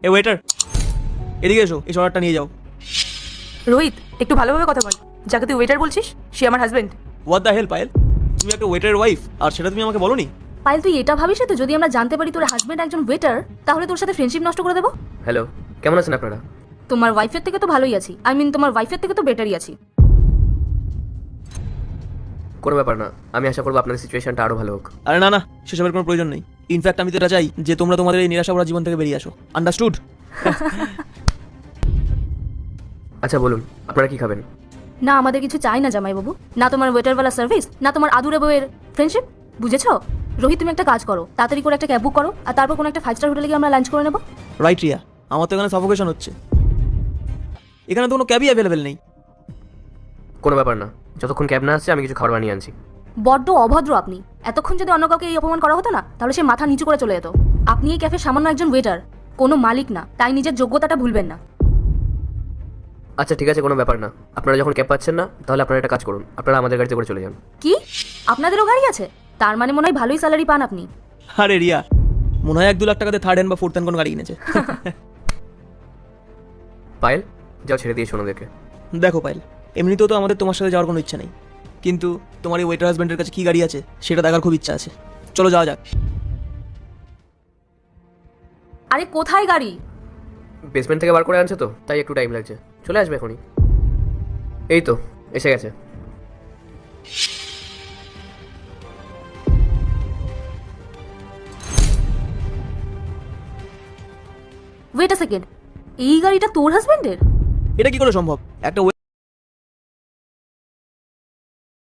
এ waiter, এদিকে এসো, এই অর্ডারটা নিয়ে যাও। রোহিত, একটু ভালোভাবে কথা বল। যাকে তুই ওয়েটার বলছিস সে আমার husband. What the hell Payel, তুমি একটা ওয়েটারের ওয়াইফ আর সেটা তুমি আমাকে বলোনি? পায়েল, তুই এটা ভাবিস তো যদি আমরা জানতে পারি তোর হাজবেন্ড একজন ওয়েটার তাহলে তোর সাথে ফ্রেন্ডশিপ নষ্ট করে দেবো? হ্যালো, কেমন আছেন আপনারা? তোমার ওয়াইফের থেকে তো ভালোই আছি, তোমার ওয়াইফের থেকে তো বেটারই আছি। কোনো ব্যাপার না, আমি আশা করবো আপনাদের সিচুয়েশনটা আরও ভালো হোক। আরে না না, সেসবের কোনো প্রয়োজন নেই। ইনফ্যাক্ট আমি তো এটা চাই যে তোমরা তোমাদের এই নিরাশা ভরা জীবন থেকে বেরিয়ে আসো। আন্ডারস্টুড? আচ্ছা বলুন, আপনারা কি খাবেন? না, আমাদের কিছু চাই না জামাইবাবু, না তোমার ওয়েটারওয়ালা সার্ভিস, না তোমার আদুরে বউয়ের ফ্রেন্ডশিপ। বুঝেছো? রোহিত, তুমি একটা কাজ করো, তাড়াতাড়ি করে একটা ক্যাব বুক করো আর তারপর কোনো একটা 5 স্টার হোটেলে গিয়ে আমরা লাঞ্চ করে নেবো। রাইট রিয়া, আমার তো এখানে সাফোকেশন হচ্ছে। এখানে তো কোনো ক্যাবই অ্যাভেলেবেল নেই। কোনো ব্যাপার না, যতক্ষণ ক্যাব না আসছে আমি কিছু খাবার বানিয়ে আনছি। বড্ড অভদ্র আপনি। এতক্ষণ যদি অন্য কাউকে এই অপমান করা হতো না তাহলে সে মাথা নিচু করে চলে যেত। আপনি এই ক্যাফে সামান্য একজন ওয়েটার, কোনো মালিক না, তাই নিজের যোগ্যতাটা ভুলবেন না। আচ্ছা ঠিক আছে, কোনো ব্যাপার না। আপনারা যখন ক্যাব পাচ্ছেন না তাহলে আপনারা একটা কাজ করুন, আপনারা আমাদের গাড়িতে করে চলে যান। কি? আপনাদেরও গাড়ি আছে? তার মানে মনে হয় ভালোই স্যালারি পান আপনি। আরে রিয়া, মনে হয় 1-2 লাখ টাকাতে থার্ড হ্যান্ড বা ফোর্থ হ্যান্ড কোনো গাড়ি কিনেছে। পায়েল, যাও ছেড়ে দিয়ে শোনো দেখে। দেখো পায়েল, এমনিতেও তো আমাদের তোমার সাথে যাওয়ার কোনো ইচ্ছা নেই, কিন্তু তোমার এই ওয়েটার হাজবেন্ডের কাছে কি গাড়ি আছে সেটা দেখার খুব ইচ্ছা আছে। চলো যাওয়া যাক। আরে কোথায় গাড়ি? বেসমেন্ট থেকে বার করে আনছে তো, তাই একটু টাইম লাগছে। চলে আসবে এখনই। এই তো এসে গেছে। ওয়েট আ সেকেন্ড, এই গাড়িটা তোর হাজবেন্ডের? এটা কি করে সম্ভব? একটা